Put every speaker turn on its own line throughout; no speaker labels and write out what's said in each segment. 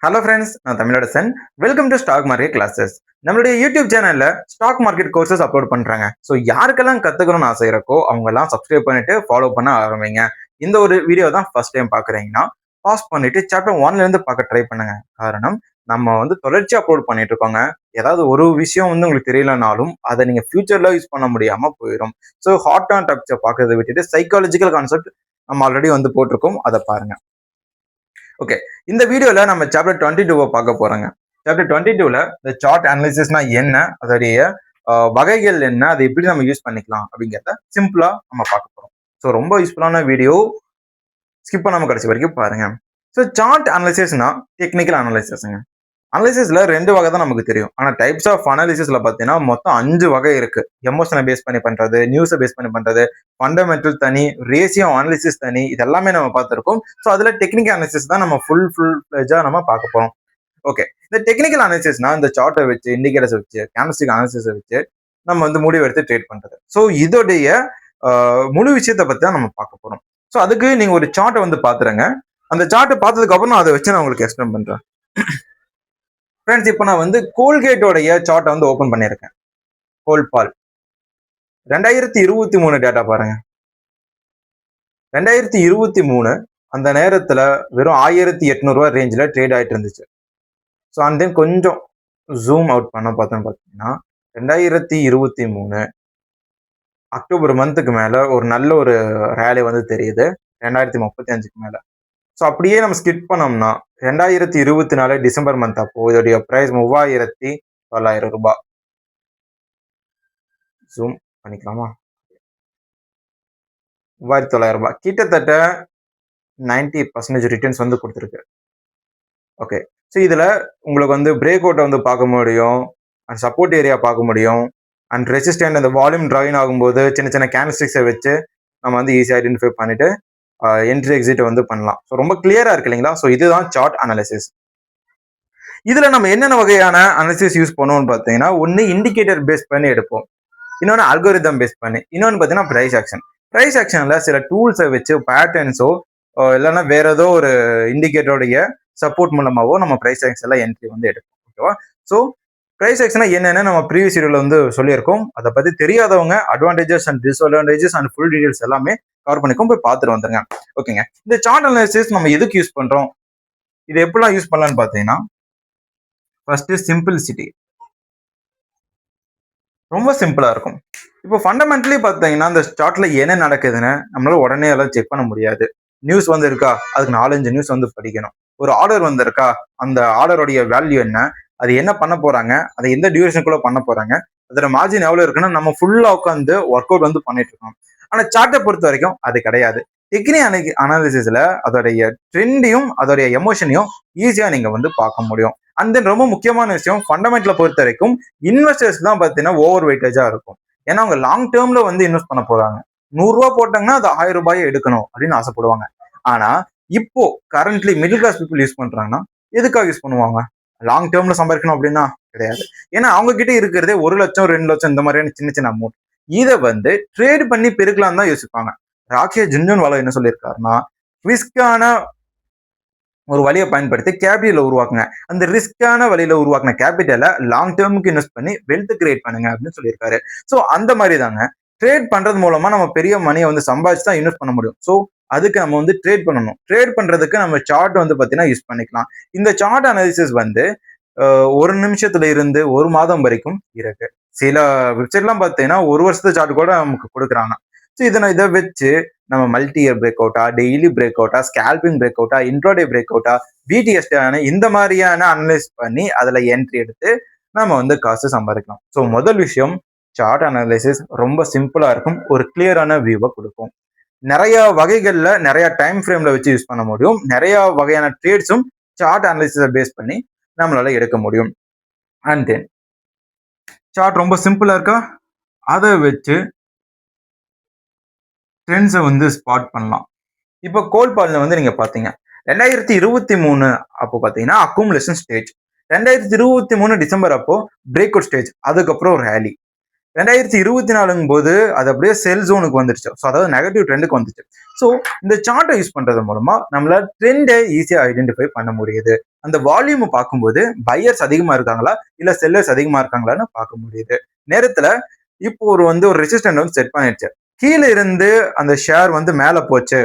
Hello friends, நான் Tamilarasan. Welcome to stock market classes. நம்மளுடைய YouTube சேனல்ல ஸ்டாக் மார்க்கெட் கோர்சஸ் அப்லோட் பண்றாங்க. ஸோ யாருக்கெல்லாம் கத்துக்கணும்னு ஆசை இருக்கோ அவங்க எல்லாம் சப்ஸ்கிரைப் பண்ணிட்டு ஃபாலோ பண்ண ஆரம்பிங்க. இந்த ஒரு வீடியோ தான் ஃபர்ஸ்ட் டைம் பாக்குறீங்கன்னா பாஸ் பண்ணிட்டு சாப்டர் 1ல இருந்து பார்க்க ட்ரை பண்ணுங்க. காரணம் நம்ம தொடர்ச்சி அப்லோட் பண்ணிட்டு இருக்கோங்க. ஏதாவது ஒரு விஷயம் உங்களுக்கு தெரியலனாலும் அதை நீங்க ஃபியூச்சர்ல யூஸ் பண்ண முடியாம போயிடும். ஸோ ஹாட் அண்ட் டாபிக்ஸை பார்க்கறதை விட்டுட்டு சைக்காலஜிக்கல் கான்செப்ட் நம்ம ஆல்ரெடி போட்டிருக்கோம், அதை பாருங்க. ஓகே, இந்த வீடியோல நம்ம சாப்டர் 22 பார்க்க போறோங்க. சாப்டர் 22ல இந்த சார்ட் அனாலிசிஸ்னா என்ன, அதோடைய வகைகள் என்ன, அதை எப்படி நம்ம யூஸ் பண்ணிக்கலாம் அப்படிங்கிறத சிம்பிளா நம்ம பார்க்க போறோம். ஸோ ரொம்ப யூஸ்ஃபுல்லான வீடியோ, ஸ்கிப் பண்ணாம கடைசி வரைக்கும் பாருங்க. ஸோ சார்ட் அனாலிசிஸ்னா டெக்னிக்கல் அனாலிசிஸ்ங்க. அனாலிசிஸ்ல 2 வகை தான் நமக்கு தெரியும். ஆனா டைப்ஸ் ஆஃப் அனாலிசிஸ்ல பாத்தீங்கன்னா மொத்தம் 5 வகை இருக்கு. எமோஷனை பேஸ் பண்ணி பண்றது, நியூஸை பேஸ் பண்ணி பண்றது, ஃபண்டமெண்டல் தனி, ரேசியோ அனாலிசிஸ் தனி, இது எல்லாமே நம்ம பார்த்திருக்கோம். ஸோ அதுல டெக்னிக்கல் அனாலிசிஸ் தான் நம்ம ஃபுல் நம்ம பார்க்க போறோம். ஓகே, இந்த டெக்னிக்கல் அனாலிசிஸ்னா இந்த சார்ட்டை வச்சு, இண்டிகேட்டர்ஸ் வச்சு, கேண்டல்ஸ்டிக் அனாலிசிஸை வச்சு நம்ம முடிவு எடுத்து ட்ரேட் பண்றது. ஸோ இதோடைய முழு விஷயத்தை பத்தி தான் நம்ம பார்க்க போறோம். ஸோ அதுக்கு நீங்க ஒரு சார்ட்டை பாத்துருங்க. அந்த சார்ட்டை பார்த்ததுக்கு அப்புறம் நான் அதை வச்சு நான் உங்களுக்கு எக்ஸ்பிளைன் பண்றேன். ஃப்ரெண்ட்ஸ், இப்போ நான் கோல்கேட்டோடைய சார்ட்டை ஓபன் பண்ணியிருக்கேன். கோல்பால் 2023 டேட்டா பாருங்க. 2023 அந்த நேரத்துல வெறும் 1800 ரூபாய் ரேஞ்சில் ட்ரேட் ஆயிட்டு இருந்துச்சு. ஸோ அண்ட் தென் கொஞ்சம் ஜூம் அவுட் பண்ண பார்த்தோன்னு பார்த்தீங்கன்னா 2023 அக்டோபர் மந்த்துக்கு மேல ஒரு நல்ல ஒரு ரேலி தெரியுது 2035க்கு மேல. ஸோ அப்படியே நம்ம ஸ்கிப் பண்ணோம்னா 2024 டிசம்பர் மந்த் அப்போ இதோடைய பிரைஸ் 3900 ரூபாய். ஜூம் பண்ணிக்கலாமா? 3900 ரூபாய், கிட்டத்தட்ட 90% ரிட்டர்ன்ஸ் கொடுத்துருக்கு. ஓகே, ஸோ இதுல உங்களுக்கு பிரேக் அவுட்டை பார்க்க முடியும், அண்ட் சப்போர்ட் ஏரியா பார்க்க முடியும், அண்ட் ரெசிஸ்டன்ட் அந்த வால்யூம் ட்ராயின் ஆகும்போது சின்ன சின்ன கேண்டல்ஸ்டிக்ஸை வச்சு நம்ம ஈஸியாக ஐடென்டிஃபை பண்ணிட்டு என்ட்ரி எக்ஸிட் பண்ணலாம். ஸோ ரொம்ப கிளியரா இருக்கு இல்லைங்களா? ஸோ இதுதான் சார்ட் அனாலிசிஸ். இதுல நம்ம என்னென்ன வகையான அனாலிசிஸ் யூஸ் பண்ணுவோம்னு பார்த்தீங்கன்னா, ஒன்று இண்டிகேட்டர் பேஸ் பண்ணி எடுப்போம், இன்னொன்று அல்கோரிதம் பேஸ் பண்ணி, இன்னொன்று பார்த்தீங்கன்னா பிரைஸ் ஆக்ஷன். பிரைஸ் ஆக்ஷன்ல சில டூல்ஸை வச்சு பேட்டர்ன்ஸோ இல்லைன்னா வேற ஏதோ ஒரு இண்டிகேட்டருடைய சப்போர்ட் மூலமாவோ நம்ம பிரைஸ் ஆக்ஷன்ல என்ட்ரி எடுப்போம். ஓகேவா? ஸோ பிரைஸ் ஆக்ஷனா என்னென்ன நம்ம ப்ரீவியஸ் வீடியோல சொல்லியிருக்கோம். அதை பத்தி தெரியாதவங்க advantages and disadvantages and full details எல்லாமே கவர் பண்ணிக்கும், போய் பார்த்துட்டு வந்துருங்க. ஓகேங்க, இந்த சார்ட் அனாலிசிஸ் நம்ம எதுக்கு யூஸ் பண்றோம், இது எப்படிலாம் யூஸ் பண்ணலாம்னு பார்த்தீங்கன்னா, ஃபர்ஸ்ட் சிம்பிளிசிட்டி. ரொம்ப சிம்பிளா இருக்கும். இப்போ ஃபண்டமெண்டலி பார்த்தீங்கன்னா இந்த சார்ட்ல என்ன நடக்குதுன்னு நம்மளால உடனே எல்லாம் செக் பண்ண முடியாது. நியூஸ் இருக்கா, அதுக்கு 4-5 நியூஸ் படிக்கணும். ஒரு ஆர்டர் இருக்கா, அந்த ஆர்டருடைய வேல்யூ என்ன, அது என்ன பண்ண போறாங்க, அதை எந்த டியூரேஷனுக்குள்ள பண்ண போறாங்க, அதோட மார்ஜின் எவ்வளவு இருக்குன்னா நம்ம ஃபுல்லா உட்காந்து ஒர்க் அவுட் பண்ணிட்டு இருக்கோம். ஆனா சார்ட்டை பொறுத்த வரைக்கும் அது கிடையாது. டெக்னிக்கல் அனாலிசிஸ்ல அதோடைய ட்ரெண்டையும் அதோடைய எமோஷனையும் ஈஸியா நீங்க பார்க்க முடியும். அண்ட் தென் ரொம்ப முக்கியமான விஷயம், ஃபண்டமெண்டலை பொறுத்த வரைக்கும் இன்வெஸ்டர்ஸ் தான் பார்த்தீங்கன்னா ஓவர் வெயிட்டேஜா இருக்கும். ஏன்னா அவங்க லாங் டேர்ம்ல இன்வெஸ்ட் பண்ண போறாங்க. 100 ரூபாய் போட்டாங்கன்னா அது 1000 ரூபாயை எடுக்கணும் அப்படின்னு ஆசைப்படுவாங்க. ஆனா இப்போ currently middle class people use பண்றாங்கன்னா எதுக்காக யூஸ் பண்ணுவாங்க? லாங் டேர்ம்ல சம்பாதிக்கணும் அப்படின்னா கிடையாது. ஏன்னா அவங்க கிட்ட இருக்கிறதே 1 லட்சம் 2 லட்சம் இந்த மாதிரியான சின்ன சின்ன அமௌண்ட். இதை ட்ரேட் பண்ணி பெருக்கலாம் தான் யோசிப்பாங்க. ராகேஷ் ஜுன்ஜுன்வாலா என்ன சொல்லியிருக்காருன்னா, ரிஸ்கான ஒரு வழியை பயன்படுத்தி கேபிட்டலை உருவாக்குங்க, அந்த ரிஸ்கான வழியில உருவாக்குன கேபிட்டலை லாங் டேர்முக்கு இன்வெஸ்ட் பண்ணி வெல்த் கிரியேட் பண்ணுங்க அப்படின்னு சொல்லியிருக்காரு. ஸோ அந்த மாதிரி தாங்க ட்ரேட் பண்றது மூலமா நம்ம பெரிய மணியை சம்பாதிச்சு தான் இன்வெஸ்ட் பண்ண முடியும். ஸோ அதுக்கு நம்ம ட்ரேட் பண்ணணும். ட்ரேட் பண்றதுக்கு நம்ம சார்ட் பார்த்தீங்கன்னா யூஸ் பண்ணிக்கலாம். இந்த சார்ட் அனாலிசிஸ் 1 நிமிஷத்துல இருந்து 1 மாதம் வரைக்கும் இருக்கு. சில வெப்சைட்லாம் பார்த்தீங்கன்னா 1 வருஷத்து சார்ட் கூட நமக்கு கொடுக்குறாங்க. ஸோ இதை வச்சு நம்ம மல்டி இயர் பிரேக் அவுட்டா, டெய்லி பிரேக் அவுட்டா, ஸ்கேல்பிங் பிரேக் அவுட்டா, இன்ட்ராடே பிரேக் அவுட்டா, பிடிஎஸ்டான இந்த மாதிரியான அனலைஸ் பண்ணி அதுல என்ட்ரி எடுத்து நம்ம காசு சம்பாதிக்கலாம். ஸோ முதல் விஷயம், சார்ட் அனாலிசிஸ் ரொம்ப சிம்பிளா இருக்கும், ஒரு கிளியரான வியூவை கொடுக்கும். நிறைய வகைகள்ல நிறைய டைம் ஃப்ரேம்ல வச்சு யூஸ் பண்ண முடியும். நிறைய வகையான ட்ரேட்ஸும் சார்ட் அனாலிசிஸை பேஸ் பண்ணி நம்மளால எடுக்க முடியும். அண்ட் தென் சார்ட் ரொம்ப சிம்பிளா இருக்கா, அதை வச்சு ட்ரெண்ட்ஸை ஸ்பாட் பண்ணலாம். இப்போ கோல்பால்ல நீங்க பாத்தீங்க 2023 அப்போ பாத்தீங்கன்னா அக்குமுலேஷன் ஸ்டேஜ், 2023 டிசம்பர் அப்போ பிரேக் அவுட் ஸ்டேஜ், அதுக்கப்புறம் ஒரு ரேலி. 2024 போது அது அப்படியே செல் ஜோனுக்கு வந்துருச்சு. ஸோ அதாவது நெகட்டிவ் ட்ரெண்டுக்கு வந்துச்சு. ஸோ இந்த சார்ட்டை யூஸ் பண்றது மூலமா நம்மளால ட்ரெண்டை ஈஸியா ஐடென்டிஃபை பண்ண முடியுது. அந்த வால்யூம் பார்க்கும்போது பையர்ஸ் அதிகமா இருக்காங்களா இல்ல செல்லர்ஸ் அதிகமா இருக்காங்களான்னு பார்க்க முடியுது. நேரத்துல இப்போ ஒரு ரெசிஸ்டன்ட் வந்து செட் பண்ணிடுச்சு. கீழே இருந்து அந்த ஷேர் வந்து மேல போச்சு,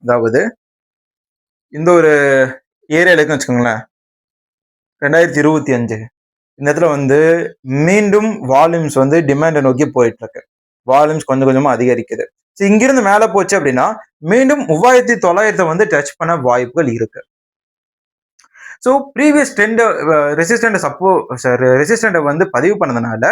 அதாவது இந்த ஒரு ஏரியால இருக்குன்னு வச்சுக்கோங்களேன், 2025 இந்த இடத்துல வந்து மீண்டும் வால்யூம்ஸ் வந்து டிமாண்டை நோக்கி போயிட்டு இருக்கு. வால்யூம்ஸ் கொஞ்சம் கொஞ்சமா அதிகரிக்குது. இங்கிருந்து மேல போச்சு அப்படின்னா மீண்டும் 3900 வந்து டச் பண்ண வாய்ப்புகள் இருக்கு. ஸோ ப்ரீவியஸ் ட்ரெண்ட் ரெசிஸ்டண்ட்டை வந்து பதிவு பண்ணதுனால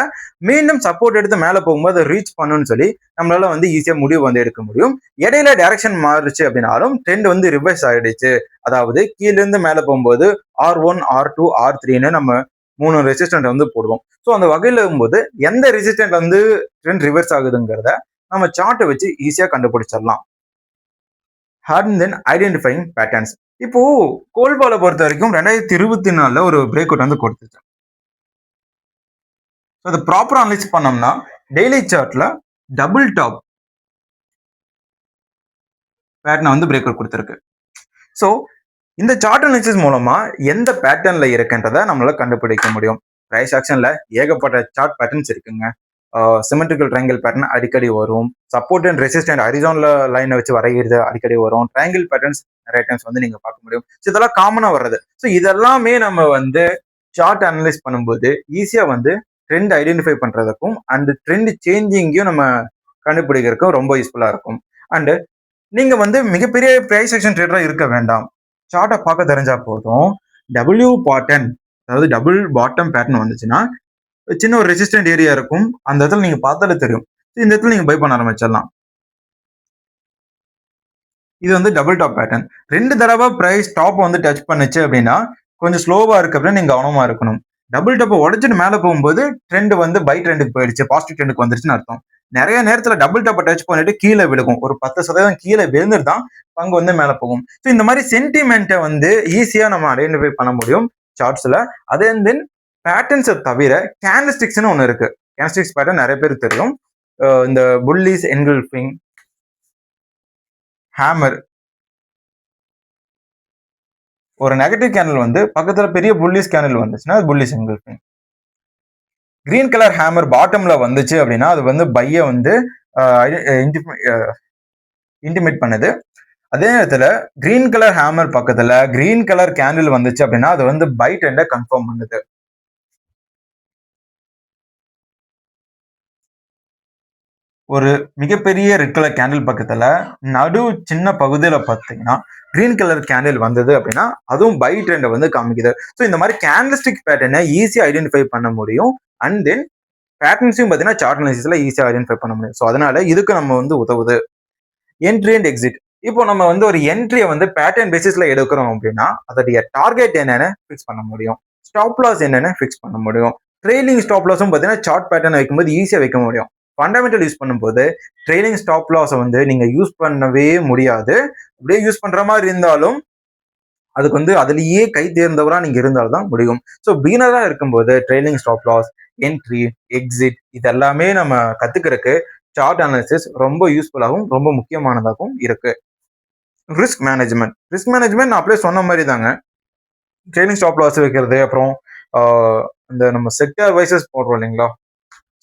மீண்டும் சப்போர்ட் எடுத்து மேலே போகும்போது ரீச் பண்ணணும்னு சொல்லி நம்மளால வந்து ஈஸியாக முடிவு வந்து எடுக்க முடியும். இடையில டைரக்ஷன் மாறுச்சு அப்படின்னாலும் ட்ரெண்ட் வந்து ரிவர்ஸ் ஆயிடுச்சு. அதாவது கீழிருந்து மேலே போகும்போது R1, R2, R3ன்னு நம்ம 3 ரெசிஸ்டன்ட் வந்து போடுவோம். ஸோ அந்த வகையில் இருக்கும்போது எந்த ரெசிஸ்டன்ட் வந்து ட்ரெண்ட் ரிவர்ஸ் ஆகுதுங்கிறத நம்ம சார்ட்டை வச்சு ஈஸியாக கண்டுபிடிச்சிடலாம். And then identifying patterns. இப்போ கோல்பாலை பொறுத்த வரைக்கும் 2024 ஒரு பிரேக் அவுட் வந்து கொடுத்துச்சு. அதை ப்ராப்பரா அனலைஸ் பண்ணோம்னா டெய்லி சார்ட்ல டபுள் டாப் பேட்டர்ன் வந்து பிரேக் அவுட் கொடுத்துருக்கு. ஸோ இந்த சார்ட் அனாலிசிஸ் மூலமா எந்த பேட்டர்ன்ல இருக்குன்றதை நம்மளால கண்டுபிடிக்க முடியும். பிரைஸ் ஆக்ஷன்ல ஏகப்பட்ட சார்ட் பேட்டர்ன்ஸ் இருக்குங்க. சிமெட்ரிக்கல் ட்ரையாங்கிள் பேட்டர்ன் அடிக்கடி வரும். சப்போர்ட் அண்ட் ரெசிஸ்டன்ட் ஹரிசான்டல் லைனை வச்சு வரைகிறது அடிக்கடி வரும். ட்ரையாங்கிள் பேட்டர்ன்ஸ் நிறைய டைம்ஸ் வந்து நீங்க பார்க்க முடியும். ஸோ இதெல்லாம் காமனா வர்றது. ஸோ இதெல்லாமே நம்ம வந்து சார்ட் அனலைஸ் பண்ணும்போது ஈஸியா வந்து ட்ரெண்ட் ஐடென்டிஃபை பண்றதுக்கும் அண்ட் ட்ரெண்ட் சேஞ்சிங்கையும் நம்ம கண்டுபிடிக்கிறதுக்கும் ரொம்ப யூஸ்ஃபுல்லா இருக்கும். அண்ட் நீங்க வந்து மிகப்பெரிய பிரைஸ் ஆக்ஷன் ட்ரேடரா இருக்க வேண்டாம். சார்ட்டை பார்க்க தெரிஞ்சா போதும். டபிள்யூ பாட்டன், அதாவது டபுள் பாட்டம் பேட்டர்ன் வந்துச்சுன்னா சின்ன ஒரு ரெசிஸ்டன்ட் ஏரியா இருக்கும். அந்த இடத்துல நீங்க பார்த்தாலே தெரியும். இந்த இடத்துல நீங்க பை பண்ண ஆரம்பிச்சிடலாம். இது வந்து டபுள் டாப் பேட்டர்ன். 2 தடவை பிரைஸ் டாப் வந்து டச் பண்ணுச்சு அப்படின்னா கொஞ்சம் ஸ்லோவா இருக்கு அப்படின்னு நீங்க கவனமா இருக்கணும். டபுள் டாப்பை உடச்சிட்டு மேலே போகும்போது ட்ரெண்ட் வந்து பை ட்ரெண்டுக்கு போயிடுச்சு, பாசிட்டிவ் ட்ரெண்டுக்கு வந்துருச்சுன்னு அர்த்தம். நிறைய நேரத்துல டபுள் டாப்பை டச் பண்ணிட்டு கீழே விழுகும். ஒரு 10% கீழே விழுந்துட்டு தான் பங்கு வந்து மேலே போகும். ஸோ இந்த மாதிரி சென்டிமெண்ட்டை வந்து ஈஸியா நம்ம ஐடென்டிஃபை பண்ண முடியும் சார்ட்ஸ்ல. அதே தென் பேட்டர்ன்ஸை தவிர கேண்டல்ஸ்டிக்ஸ்னு ஒன்று இருக்கு. கேண்டல்ஸ்டிக்ஸ் பேட்டர்ன் நிறைய பேர் தெரியும். இந்த புல்லிஸ் என்கல்ஃபிங், ஹேமர், ஒரு நெகட்டிவ் கேண்டில் வந்து பக்கத்துல பெரிய புல்லிஸ் கேண்டில் வந்துச்சுன்னா அது bullish engulfing. Green colour hammer பாட்டம்ல வந்துச்சு அப்படின்னா அது வந்து பைய வந்து இன்டிமேட் பண்ணுது. அதே நேரத்துல கிரீன் கலர் ஹேமர் பக்கத்துல கிரீன் கலர் கேண்டில் வந்துச்சு அப்படின்னா அது வந்து பை ட்ரெண்டை கன்ஃபார்ம் பண்ணுது. ஒரு மிகப்பெரிய ரெட் கலர் கேண்டில் பக்கத்துல நடு சின்ன பகுதியில பார்த்தீங்கன்னா கிரீன் கலர் கேண்டில் வந்தது அப்படின்னா அதுவும் பை ட்ரெண்டை வந்து காமிக்குது. ஸோ இந்த மாதிரி கேண்டல்ஸ்டிக் பேட்டர்னை ஈஸியா ஐடென்டிஃபை பண்ண முடியும். அண்ட் தென் பேட்டர்ன்ஸையும் பார்த்தீங்கன்னா சார்ட் அனாலிசிஸ்ல ஈஸியா ஐடென்டிஃபை பண்ண முடியும். ஸோ அதனால இதுக்கு நம்ம வந்து உதவுது. Entry and exit. இப்போ நம்ம வந்து ஒரு என்ட்ரியை வந்து பேட்டர்ன் பேசிஸ்ல எடுக்கிறோம் அப்படின்னா அதோடைய டார்கெட் என்னன்னு ஃபிக்ஸ் பண்ண முடியும், ஸ்டாப் லாஸ் என்னன்னு ஃபிக்ஸ் பண்ண முடியும். ட்ரெயிலிங் ஸ்டாப் லாஸும் பார்த்தீங்கன்னா சார்ட் பேட்டர்ன் வைக்கும்போது ஈஸியா வைக்க முடியும். ஃபண்டமெண்டல் யூஸ் பண்ணும்போது ட்ரெயிலிங் ஸ்டாப் லாஸை வந்து நீங்க யூஸ் பண்ணவே முடியாது. அப்படியே யூஸ் பண்ற மாதிரி இருந்தாலும் அதுக்கு வந்து அதுலயே கை தேர்ந்தவரா நீங்க இருந்தால்தான் முடியும். ஸோ பிகினரா இருக்கும்போது trailing stop loss, entry, exit இது எல்லாமே நம்ம கத்துக்கிறதுக்கு சார்ட் அனாலிசிஸ் ரொம்ப யூஸ்ஃபுல்லாகவும் ரொம்ப முக்கியமானதாகவும் இருக்கு. Risk management. ரிஸ்க் மேனேஜ்மெண்ட் நான் அப்படியே சொன்ன மாதிரி தாங்க. ட்ரெயிலிங் ஸ்டாப் லாஸ் வைக்கிறது, அப்புறம் இந்த நம்ம செக்டார் வைசஸ் போடுறோம் இல்லைங்களா.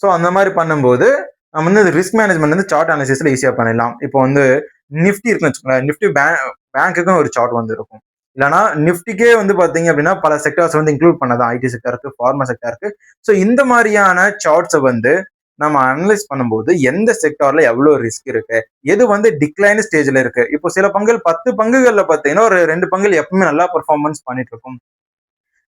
ஸோ அந்த மாதிரி பண்ணும்போது நம்ம வந்து ரிஸ்க் மேனேஜ்மெண்ட் வந்து சார்ட் அனாலிசிஸ்ல ஈஸியாக பண்ணிடலாம். இப்போ வந்து நிஃப்டி இருக்குன்னு வச்சுக்கோங்களேன். நிஃப்டி பேங்க்குக்கும் ஒரு சார்ட் வந்து இருக்கும். இல்லைனா நிஃப்டிக்கே வந்து பார்த்தீங்க அப்படின்னா பல செக்டார்ஸ் வந்து இன்க்ளூட் பண்ணதான், ஐடி செக்டாருக்கு, ஃபார்மா செக்டாருக்கு. ஸோ இந்த மாதிரியான சார்ட்ஸை வந்து நம்ம அனலைஸ் பண்ணும்போது எந்த செக்டார்ல எவ்வளவு ரிஸ்க் இருக்கு, எது வந்து டிக்ளைன் ஸ்டேஜ்ல இருக்கு. இப்போ சில பங்குகள் 10 பங்குகள்ல பார்த்தீங்கன்னா ஒரு 2 பங்குகள் எப்பவுமே நல்லா பெர்ஃபார்மன்ஸ் பண்ணிட்டு இருக்கும்.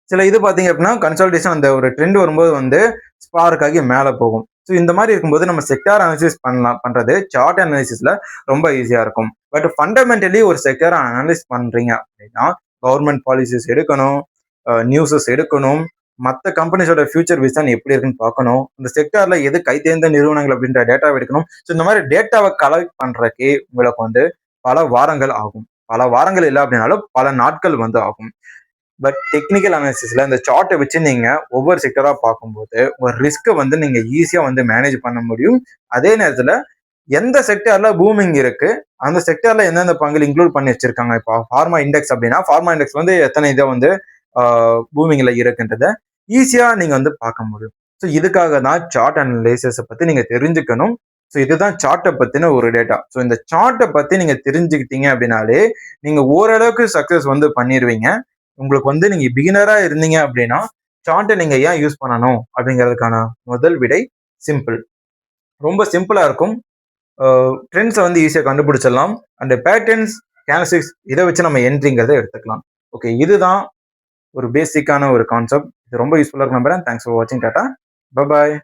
சில இது பார்த்தீங்க அப்படின்னா கன்சல்டேஷன் அந்த ஒரு ட்ரெண்ட் வரும்போது வந்து ஸ்பார்க் ஆகி மேலே போகும். ஸோ இந்த மாதிரி இருக்கும்போது நம்ம செக்டார் அனாலிசிஸ் பண்றது சார்ட் அனாலிசிஸ்ல ரொம்ப ஈஸியா இருக்கும். பட் ஃபண்டமெண்டலி ஒரு செக்டார் அனலைஸ் பண்றீங்க அப்படின்னா கவர்மெண்ட் பாலிசிஸ் எடுக்கணும், நியூஸஸ் எடுக்கணும், மற்ற கம்பெனிஸோட ஃபியூச்சர் விஷன் எப்படி இருக்குன்னு பார்க்கணும், இந்த செக்டார்ல எது கைத்தேர்ந்த நிறுவனங்கள் அப்படின்ற டேட்டாவை எடுக்கணும். ஸோ இந்த மாதிரி டேட்டாவை கலெக்ட் பண்றதுக்கே உங்களுக்கு வந்து பல வாரங்கள் ஆகும். பல வாரங்கள் இல்லை அப்படின்னாலும் பல நாட்கள் வந்து ஆகும். பட் டெக்னிக்கல் அனாலிசிஸ்ல இந்த சார்ட்டை வச்சு நீங்க ஒவ்வொரு செக்டரா பார்க்கும்போது ஒரு ரிஸ்க்கை வந்து நீங்க ஈஸியா வந்து மேனேஜ் பண்ண முடியும். அதே நேரத்துல எந்த செக்டர்ல பூமிங் இருக்கு, அந்த செக்டர்ல எந்தெந்த பங்குல இன்க்ளூட் பண்ணி வச்சிருக்காங்க. இப்போ ஃபார்மா இண்டெக்ஸ் அப்படின்னா ஃபார்மா இண்டெக்ஸ் வந்து எத்தனை இதை வந்து பூமிங்ல இருக்குன்றத ஈஸியா நீங்க வந்து பார்க்க முடியும். ஸோ இதுக்காக தான் சார்ட் அனலைசிஸ பத்தி நீங்க தெரிஞ்சுக்கணும். ஸோ இதுதான் சார்ட்டை பத்தின ஒரு டேட்டா. ஸோ இந்த சார்ட்டை பத்தி நீங்க தெரிஞ்சுக்கிட்டீங்க அப்படின்னாலே நீங்க ஓரளவுக்கு சக்சஸ் வந்து பண்ணிடுவீங்க. உங்களுக்கு வந்து நீங்க பிகினரா இருந்தீங்க அப்படின்னா சார்ட்டை நீங்க ஏன் யூஸ் பண்ணணும் அப்படிங்கிறதுக்கான முதல் விடை சிம்பிள். ரொம்ப சிம்பிளா இருக்கும். ட்ரெண்ட்ஸை வந்து ஈஸியாக கண்டுபிடிச்சிடலாம். அண்ட் பேட்டர்ன்ஸ், கேனஸ்டிக்ஸ் இதை வச்சு நம்ம என்ட்ரிங்கிறத எடுத்துக்கலாம். ஓகே, இதுதான் ஒரு பேசிக்கான ஒரு கான்செப்ட். இது ரொம்ப யூஸ்ஃபுல்லாக இருக்கும் நம்புறேன். தேங்க்ஸ் ஃபார் வாட்சிங். Tata, bye bye.